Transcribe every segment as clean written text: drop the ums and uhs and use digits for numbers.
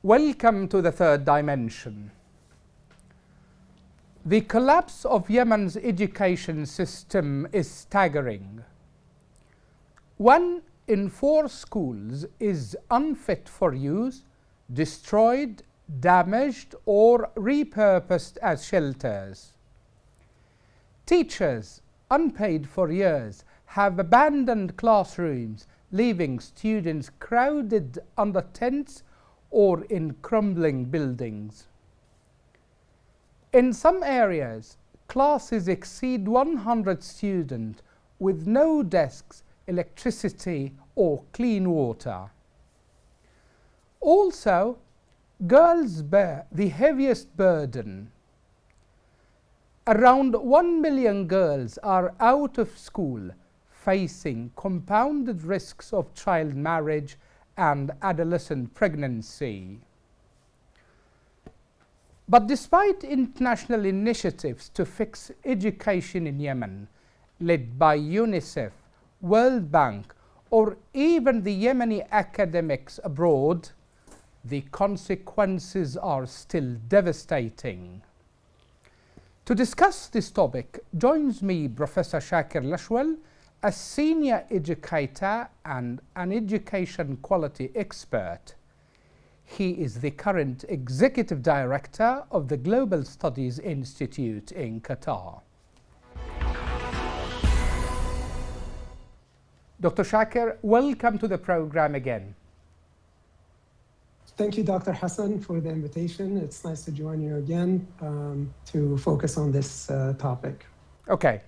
Welcome to the third dimension. The collapse of Yemen's education system is staggering. 1 in 4 schools is unfit for use, destroyed, damaged, or repurposed as shelters. Teachers, unpaid for years, have abandoned classrooms, leaving students crowded under tents or in crumbling buildings. In some areas, classes exceed 100 students with no desks, electricity, or clean water. Also, girls bear the heaviest burden. Around 1 million girls are out of school, facing compounded risks of child marriage and adolescent pregnancy. But despite international initiatives to fix education in Yemen, led by UNICEF, World Bank, or even the Yemeni academics abroad, the consequences are still devastating. To discuss this topic joins me Professor Skaker Lashuel, a senior educator and an education quality expert. He is the current executive director of the Global Studies Institute in Qatar. Dr. Skaker, welcome to the program again. Thank you, Dr. Hassan, for the invitation. It's nice to join you again to focus on this topic. Okay.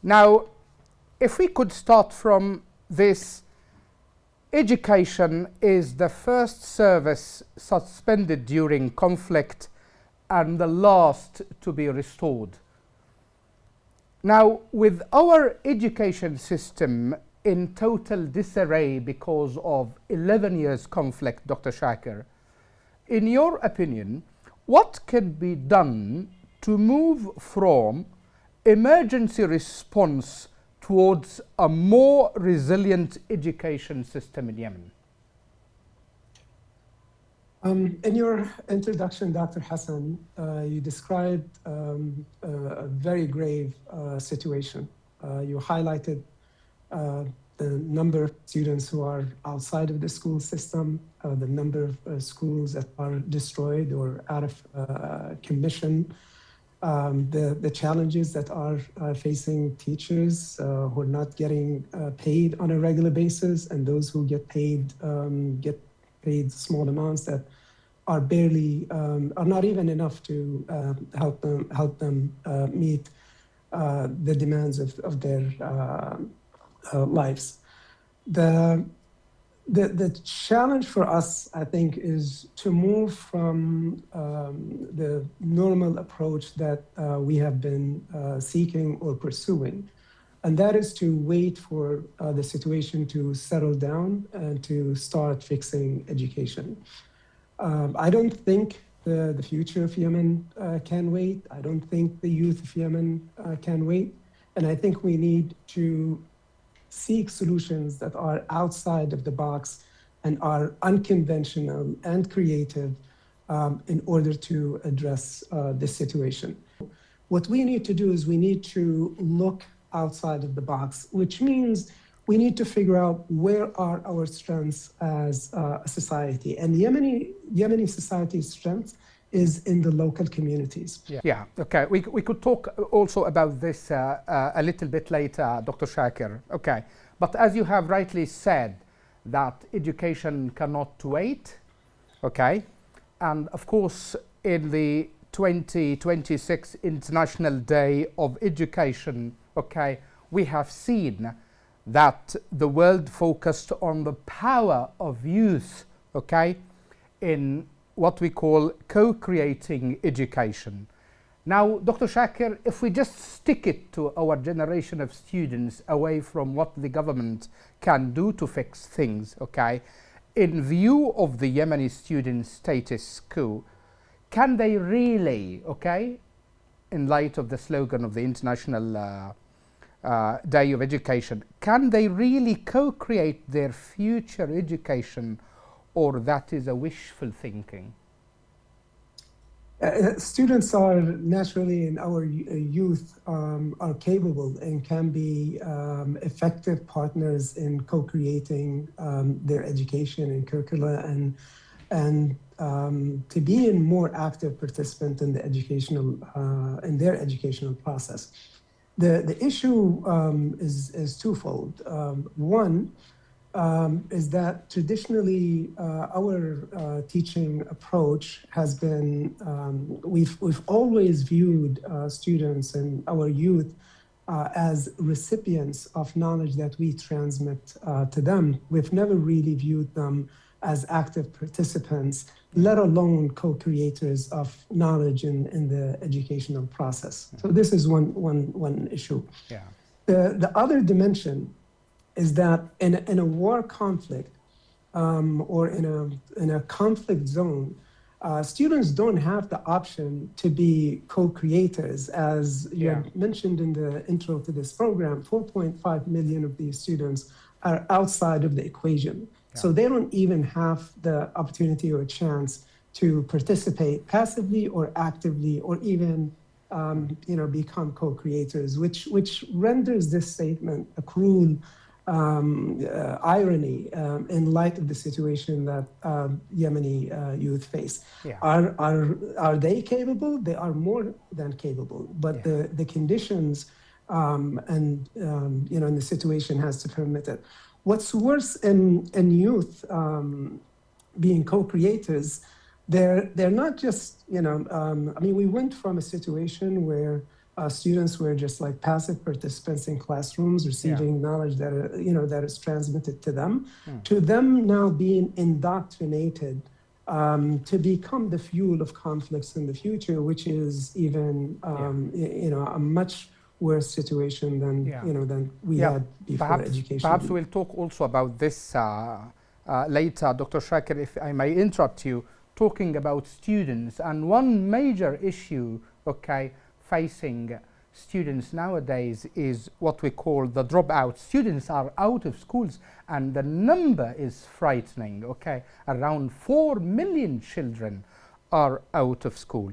Now, if we could start from this, education is the first service suspended during conflict and the last to be restored. Now, with our education system in total disarray because of 11 years conflict, Dr. Skaker, in your opinion, what can be done to move from emergency response towards a more resilient education system in Yemen? In your introduction, Dr. Hassan, you described a very grave situation. You highlighted the number of students who are outside of the school system, the number of schools that are destroyed or out of commission, the challenges that are facing teachers who are not getting paid on a regular basis, and those who get paid small amounts that are barely are not even enough to help them meet the demands of their lives. The challenge for us, I think, is to move from the normal approach that we have been seeking or pursuing, and that is to wait for the situation to settle down and to start fixing education. I don't think the future of Yemen can wait. I don't think the youth of Yemen can wait, and I think we need to seek solutions that are outside of the box and are unconventional and creative in order to address this situation. What we need to do is we need to look outside of the box, which means we need to figure out where are our strengths as a society. And Yemeni society's strength is in the local communities. Yeah. Okay. We could talk also about this a little bit later, Dr. Skaker. Okay. But as you have rightly said, that education cannot wait. Okay. And of course, in the 2026 International Day of Education, okay, we have seen that the world focused on the power of youth, okay, in what we call co-creating education. Now, Dr. Skaker, if we just stick it to our generation of students away from what the government can do to fix things, okay, in view of the Yemeni student status quo, can they really, okay, in light of the slogan of the International Day of Education, can they really co-create their future education, or that is a wishful thinking? Students are naturally in our youth are capable and can be effective partners in co-creating their education and curricula and to be a more active participant in the educational in their educational process. The issue is twofold. One is that traditionally our teaching approach has been we've always viewed students and our youth as recipients of knowledge that we transmit to them. We've never really viewed them as active participants, let alone co-creators of knowledge in the educational process. So this is one issue. Yeah. The other dimension is that in a war conflict or in a conflict zone, students don't have the option to be co-creators. As you had mentioned in the intro to this program, 4.5 million of these students are outside of the equation. So they don't even have the opportunity or chance to participate passively or actively or even become co-creators, which renders this statement a cruel irony in light of the situation that Yemeni youth face. Yeah. Are they capable? They are more than capable, but the conditions and the situation has to permit it. What's worse in youth being co-creators, they're not just we went from a situation where students were just like passive participants in classrooms receiving knowledge that is transmitted to them, to them now being indoctrinated to become the fuel of conflicts in the future, which is even a much worse situation than than we had before education. Perhaps we'll talk also about this later, Dr. Shaker, if I may interrupt you, talking about students. And one major issue, facing students nowadays is what we call the dropout. Students are out of schools, and the number is frightening. Around 4 million children are out of school.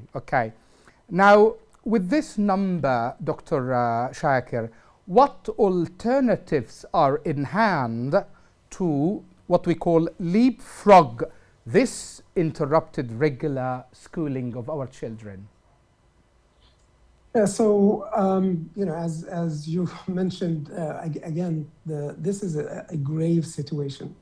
Now, with this number, Dr. Shaker, what alternatives are in hand to what we call leapfrog this interrupted regular schooling of our children? Yeah, so as you mentioned, again, this is a grave situation.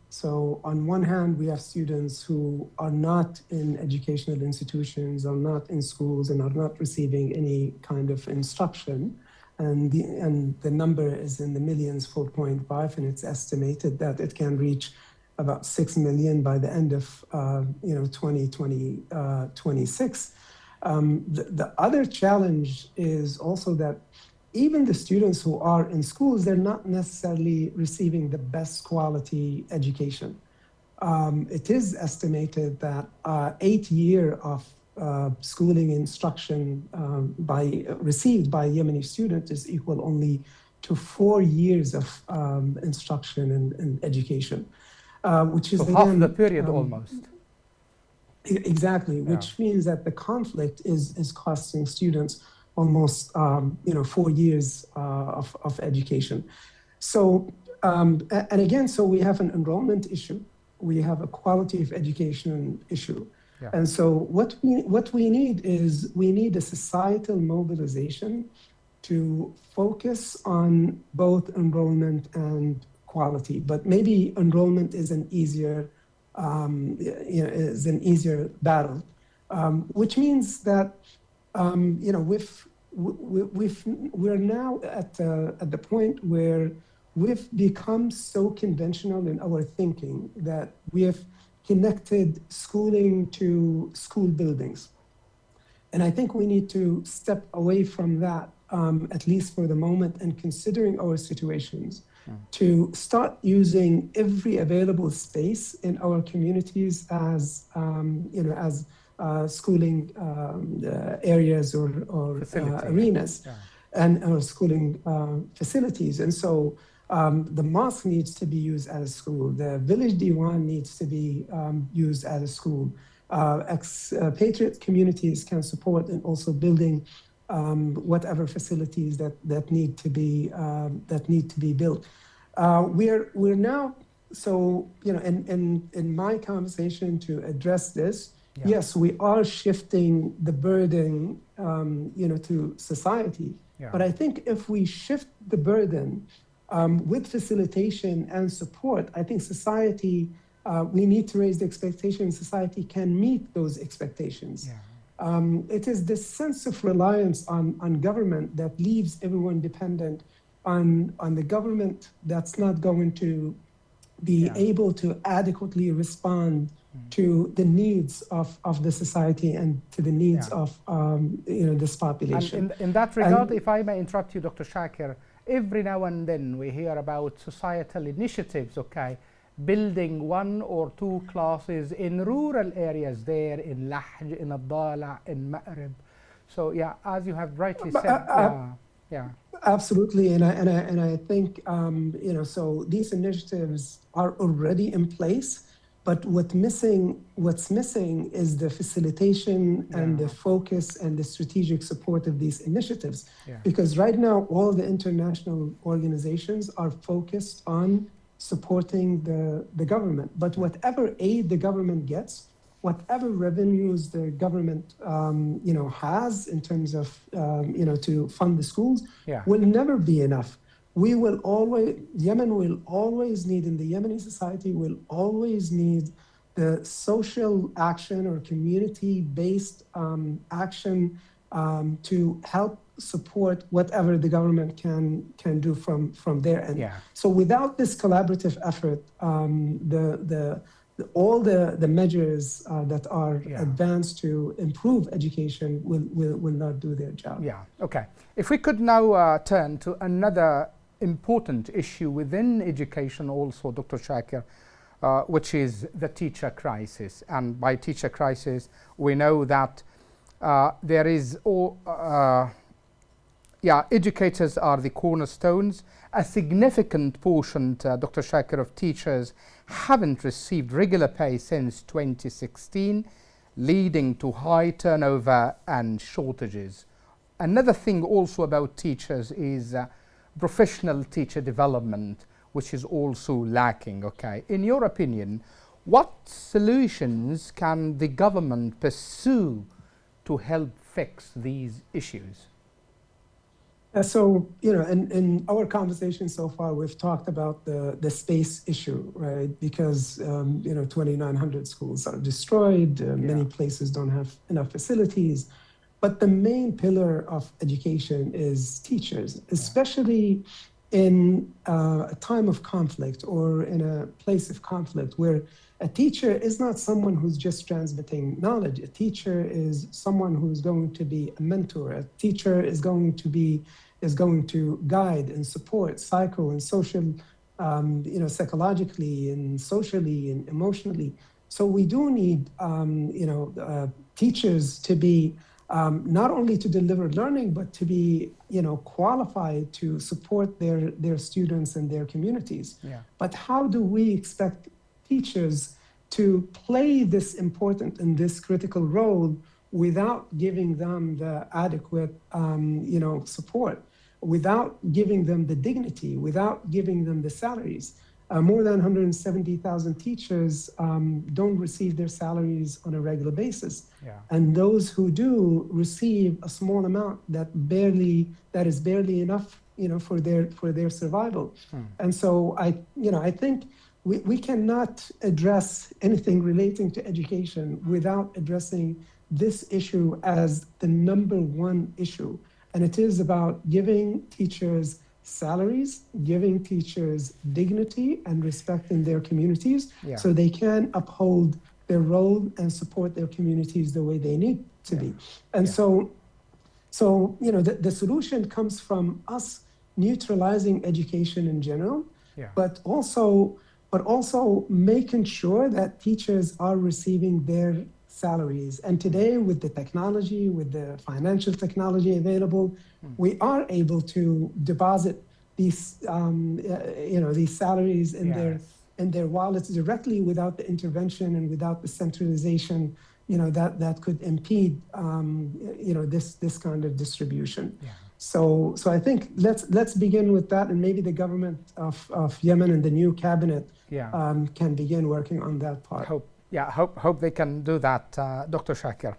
So on one hand, we have students who are not in educational institutions, are not in schools, and are not receiving any kind of instruction. And the number is in the millions, 4.5, and it's estimated that it can reach about 6 million by the end of 2026. The other challenge is also that even the students who are in schools, they're not necessarily receiving the best quality education. It is estimated that 8 years of schooling instruction received by Yemeni students is equal only to 4 years of instruction and education, which is so half the period almost. Exactly, which means that the conflict is costing students almost 4 years of education. So and again, so we have an enrollment issue, we have a quality of education issue, and so what we need is a societal mobilization to focus on both enrollment and quality. But maybe enrollment is an easier battle, which means that we're now at the point where we've become so conventional in our thinking that we have connected schooling to school buildings. And I think we need to step away from that, at least for the moment, and considering our situations, to start using every available space in our communities as schooling areas or arenas and our schooling facilities. And so The mosque needs to be used as a school. The village diwan needs to be used as a school. Expatriate communities can support in also building whatever facilities that need to be built. We're now, so in my conversation to address this, yes, we are shifting the burden to society. But I think if we shift the burden with facilitation and support, I think society, we need to raise the expectation society can meet those expectations. It is this sense of reliance on government that leaves everyone dependent on the government that's not going to be able to adequately respond to the needs of the society and to the needs of this population. And in that regard, if I may interrupt you, Dr. Shaker, every now and then we hear about societal initiatives, building 1 or 2 classes in rural areas there in Lahj, in Abdallah, in Ma'rib. So as you have rightly said, absolutely, and I think so these initiatives are already in place, but what's missing is the facilitation and the focus and the strategic support of these initiatives. Because right now, all the international organizations are focused on supporting the government. But whatever aid the government gets, whatever revenues the government has in terms of to fund the schools, will never be enough. Yemen will always need, in the Yemeni society, will always need the social action or community-based action to help support whatever the government can do from their end. So without this collaborative effort, all the measures that are advanced to improve education will not do their job. Okay. If we could now turn to another important issue within education also, Dr. Shaker, which is the teacher crisis. And by teacher crisis, we know that there is educators are the cornerstones. A significant portion, Dr. Shaker, of teachers haven't received regular pay since 2016, leading to high turnover and shortages. Another thing also about teachers is professional teacher development, which is also lacking. In your opinion, what solutions can the government pursue to help fix these issues? So, in our conversation so far, we've talked about the space issue, right? Because, 2,900 schools are destroyed. Many places don't have enough facilities. But the main pillar of education is teachers, especially in a time of conflict or in a place of conflict where a teacher is not someone who's just transmitting knowledge. A teacher is someone who's going to be a mentor. A teacher is going to guide and support psycho and social, psychologically and socially and emotionally. So we do need, teachers to be not only to deliver learning, but to be, qualified to support their students and their communities. But how do we expect teachers to play this important and this critical role without giving them the adequate, support, without giving them the dignity, without giving them the salaries? More than 170,000 teachers don't receive their salaries on a regular basis. And those who do receive a small amount that is barely enough, for their survival. And so I think we cannot address anything relating to education without addressing this issue as the number one issue. And it is about giving teachers salaries, giving teachers dignity and respect in their communities so they can uphold their role and support their communities the way they need to be. And so the solution comes from us neutralizing education in general, but also making sure that teachers are receiving their salaries. And today, with the technology, with the financial technology available, we are able to deposit these these salaries Yes. in their wallets directly without the intervention and without the centralization, that could impede this kind of distribution. Yeah. So I think let's begin with that, and maybe the government of Yemen and the new cabinet Yeah. can begin working on that part. Hope they can do that, Dr. Shaker.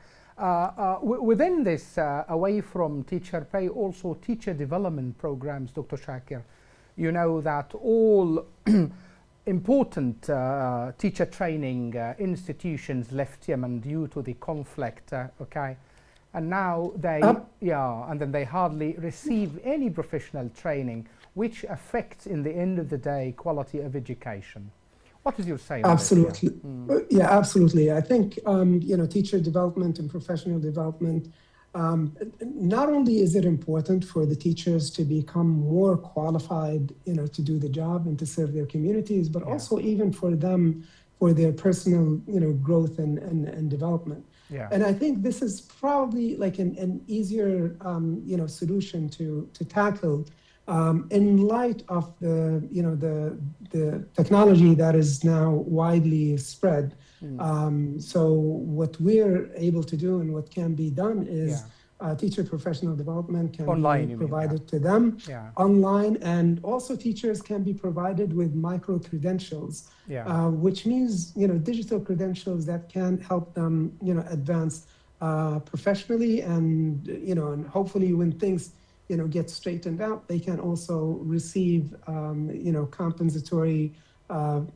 Within this, away from teacher pay, also teacher development programs, Dr. Shaker. You know that all important teacher training institutions left Yemen due to the conflict, okay? And now and then they hardly receive any professional training, which affects, in the end of the day, quality of education. What is your say on Absolutely. this? Yeah, absolutely. I think, teacher development and professional development, not only is it important for the teachers to become more qualified, to do the job and to serve their communities, but also even for them, for their personal, growth and development. Yeah. And I think this is probably like an easier, solution to tackle in light of the technology that is now widely spread. So what we're able to do and what can be done is teacher professional development can online, be provided to them online, and also teachers can be provided with micro credentials, which means digital credentials that can help them advance professionally, and and hopefully when things get straightened out, they can also receive compensatory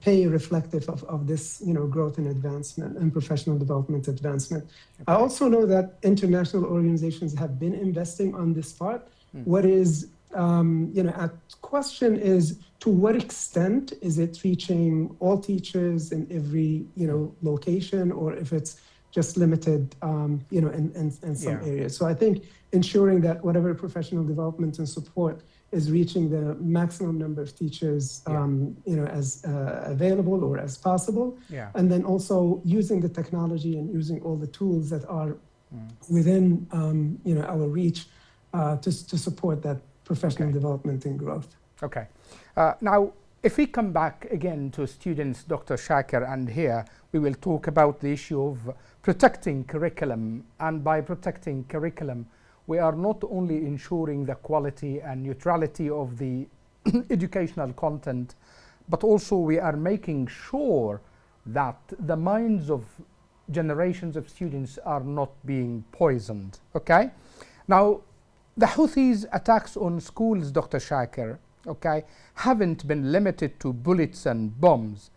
pay reflective of this growth and advancement and professional development advancement. I also know that international organizations have been investing on this part. What is a question is, to what extent is it reaching all teachers in every location, or if it's just limited in some areas. So I think ensuring that whatever professional development and support is reaching the maximum number of teachers as available or as possible, and then also using the technology and using all the tools that are within our reach to support that professional development and growth. Okay. Now, if we come back again to students, Dr. Shaker, and here we will talk about the issue of protecting curriculum. And by protecting curriculum, we are not only ensuring the quality and neutrality of the educational content, but also we are making sure that the minds of generations of students are not being poisoned. Okay? Now, the Houthis' attacks on schools, Dr. Shaker, haven't been limited to bullets and bombs.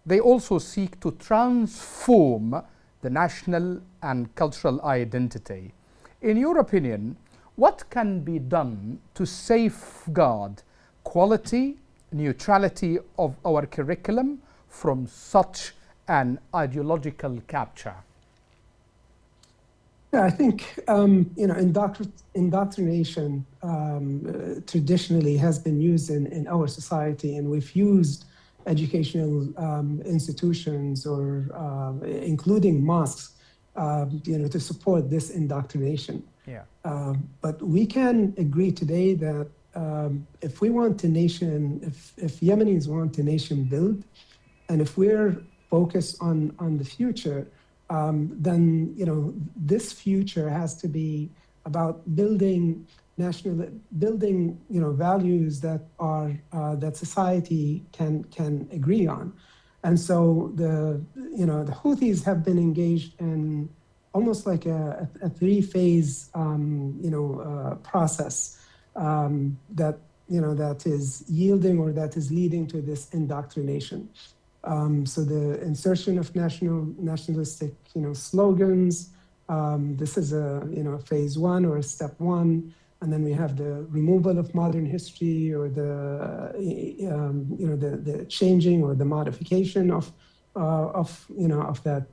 They also seek to transform the national and cultural identity. In your opinion, what can be done to safeguard quality, neutrality of our curriculum from such an ideological capture? Yeah, I think indoctrination traditionally has been used in our society, and we've used educational institutions, or including mosques, to support this indoctrination. But we can agree today that if we want a nation, if Yemenis want a nation build, and if we're focused on the future, then this future has to be about building values that are that society can agree on. And so the Houthis have been engaged in almost like a three-phase process that is yielding, or that is leading to this indoctrination. So the insertion of nationalistic slogans, this is a phase one, or a step one, and then we have the removal of modern history, or the changing or the modification of that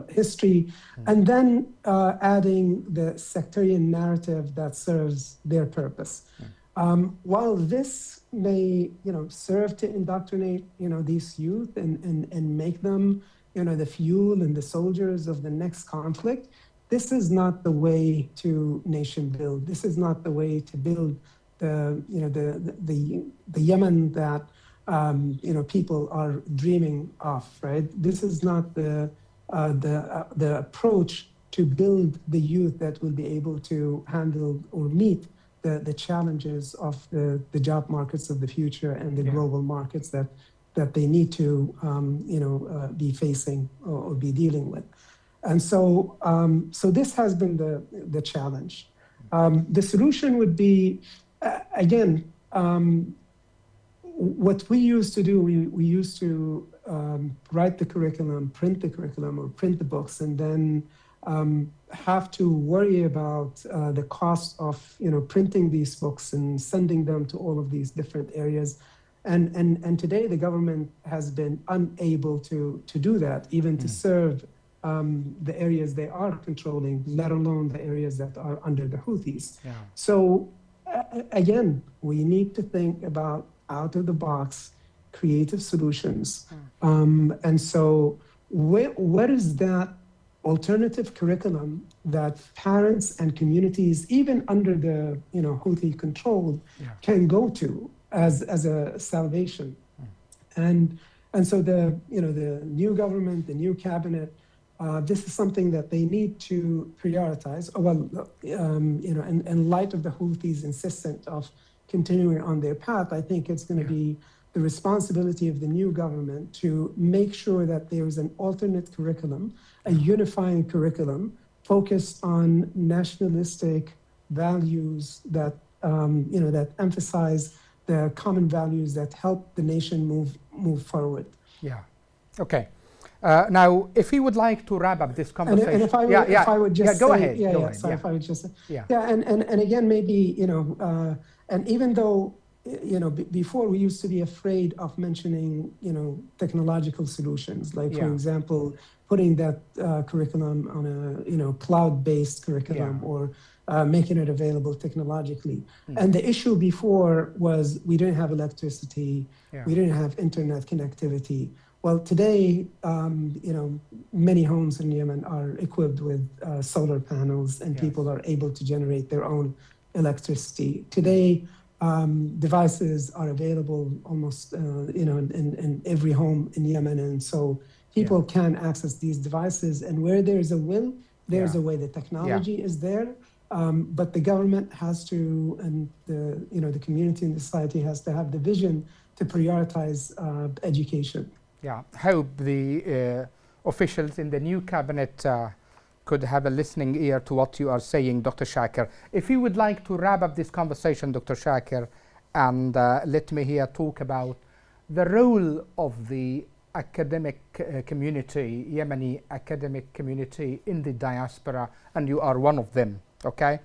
history, and then adding the sectarian narrative that serves their purpose. While this may serve to indoctrinate these youth and make them the fuel and the soldiers of the next conflict, this is not the way to nation build. This is not the way to build the Yemen that people are dreaming of, right? This is not the approach to build the youth that will be able to handle or meet the challenges of the job markets of the future and the global markets that they need to be facing or be dealing with. And so this has been the challenge. The solution would be, again, what we used to do, we used to write the curriculum, print the curriculum, or print the books, and then have to worry about the cost of printing these books and sending them to all of these different areas. And today the government has been unable to do that, even to serve the areas they are controlling, let alone the areas that are under the Houthis. Yeah. So again, we need to think about out of the box creative solutions. And so what is that alternative curriculum that parents and communities, even under the Houthi control, can go to as a salvation? And so the new government, the new cabinet, this is something that they need to prioritize. Well, in light of the Houthis' insistence of continuing on their path, I think it's going to be the responsibility of the new government to make sure that there is an alternate curriculum, a unifying curriculum focused on nationalistic values that that emphasize the common values that help the nation move forward. Yeah. Okay. Now, if you would like to wrap up this conversation, and if I would just go say, ahead. If I would just say, and again, maybe and even though before we used to be afraid of mentioning technological solutions, like for example, putting that curriculum on a cloud-based curriculum or making it available technologically. And the issue before was we didn't have electricity, we didn't have internet connectivity. Well, today, many homes in Yemen are equipped with solar panels, and people are able to generate their own electricity. Today, devices are available almost, in every home in Yemen, and so people can access these devices. And where there's a will, there's a way. The technology is there, but the government has to, and the community and the society has to have the vision to prioritize education. Yeah, hope the officials in the new cabinet could have a listening ear to what you are saying, Dr. Skaker. If you would like to wrap up this conversation, Dr. Skaker, and let me here talk about the role of the academic community, Yemeni academic community in the diaspora, and you are one of them, okay?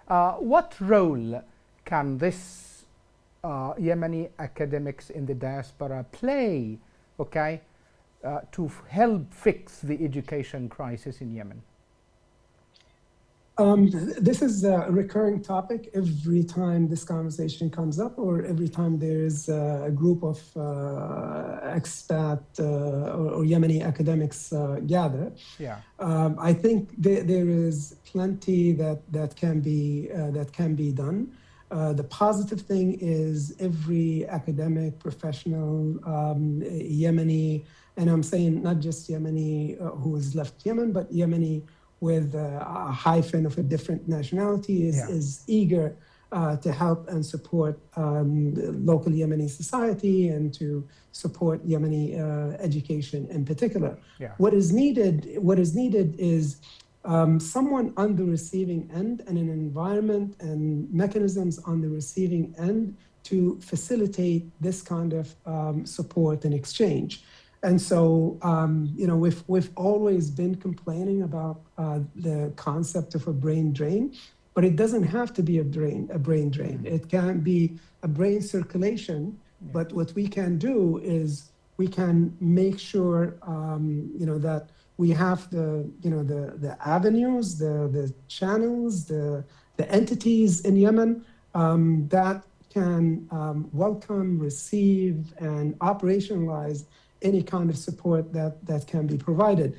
What role can this Yemeni academics in the diaspora play, okay, to help fix the education crisis in Yemen? This is a recurring topic every time this conversation comes up, or every time there is a group of expat or Yemeni academics gather. Yeah. I think there is plenty that can be done. The positive thing is every academic, professional, Yemeni, and I'm saying not just Yemeni who has left Yemen, but Yemeni with a hyphen of a different nationality is eager to help and support local Yemeni society and to support Yemeni education in particular. Yeah. What is needed is someone on the receiving end and an environment and mechanisms on the receiving end to facilitate this kind of support and exchange. And so, we've always been complaining about the concept of a brain drain, but it doesn't have to be a brain drain. Mm-hmm. It can be a brain circulation, but what we can do is we can make sure, that we have the avenues, the channels, the entities in Yemen that can welcome, receive, and operationalize any kind of support that can be provided.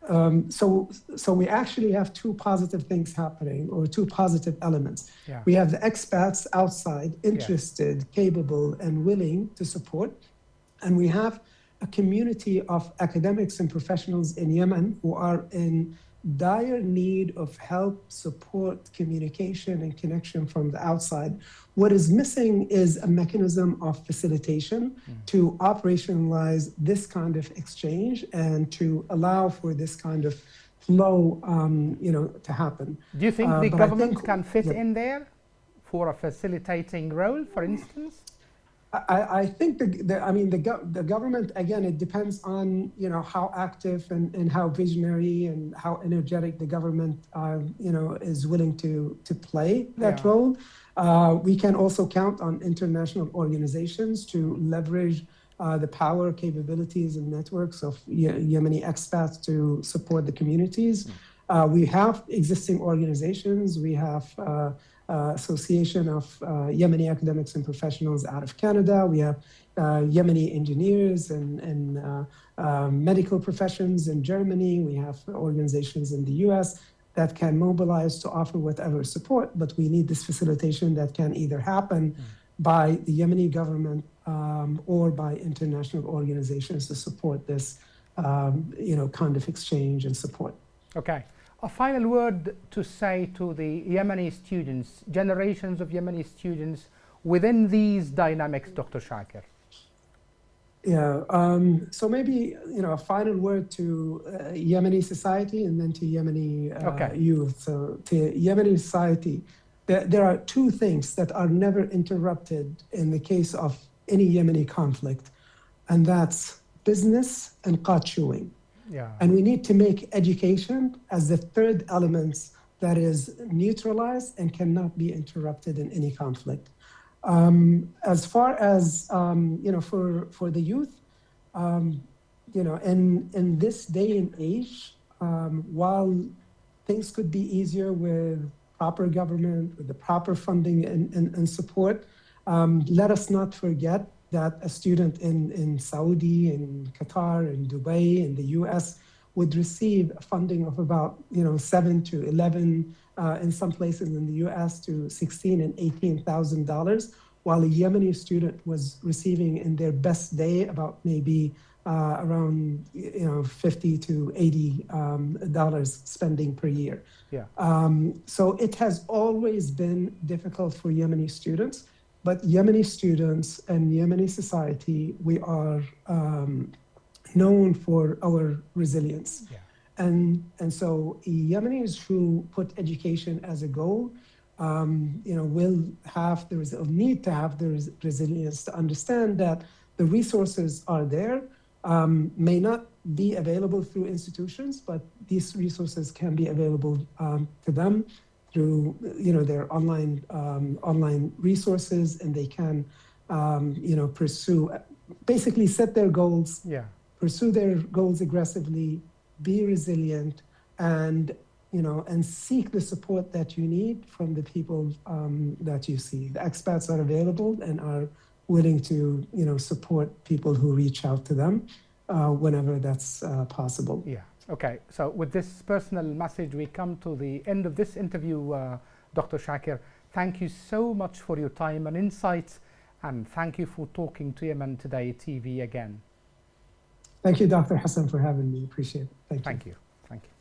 So we actually have two positive things happening, or two positive elements. Yeah. We have the expats outside, interested, capable, and willing to support. And we have a community of academics and professionals in Yemen who are in dire need of help, support, communication, and connection from the outside. What is missing is a mechanism of facilitation to operationalize this kind of exchange and to allow for this kind of flow, to happen. Do you think the government can fit in there for a facilitating role, for instance? I think the government, again, it depends on how active and how visionary and how energetic the government is willing to play that role. We can also count on international organizations to leverage the power, capabilities, and networks of Yemeni expats to support the communities. We have existing organizations. We have Association of Yemeni Academics and Professionals out of Canada. We have Yemeni engineers and medical professions in Germany. We have organizations in the US that can mobilize to offer whatever support, but we need this facilitation that can either happen by the Yemeni government or by international organizations to support this kind of exchange and support. Okay. A final word to say to the Yemeni students, generations of Yemeni students within these dynamics, Dr. Shaker. Yeah, so maybe, a final word to Yemeni society and then to Yemeni youth. So to Yemeni society, there are two things that are never interrupted in the case of any Yemeni conflict, and that's business and qat chewing. Yeah. And we need to make education as the third element that is neutralized and cannot be interrupted in any conflict. As far as for the youth, in this day and age, while things could be easier with proper government, with the proper funding and support, let us not forget that a student in Saudi, in Qatar, in Dubai, in the US would receive funding of about 7 to 11, in some places in the US to $16,000 and $18,000, while a Yemeni student was receiving in their best day about maybe around $50 to $80 spending per year. Yeah. So it has always been difficult for Yemeni students. But Yemeni students and Yemeni society, we are known for our resilience. Yeah. And so Yemenis who put education as a goal, will have need to have the resilience to understand that the resources are there, may not be available through institutions, but these resources can be available to them through their online resources, and they can pursue, basically set their goals, pursue their goals aggressively, be resilient, and seek the support that you need from the people that you see. The expats are available and are willing to support people who reach out to them whenever that's possible. Yeah. Okay, so with this personal message, we come to the end of this interview, Dr. Shaker. Thank you so much for your time and insights, and thank you for talking to Yemen Today TV again. Thank you, Dr. Hassan, for having me. Appreciate it. Thank you. Thank you.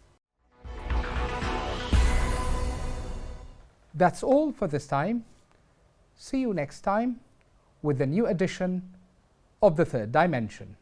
That's all for this time. See you next time with a new edition of The Third Dimension.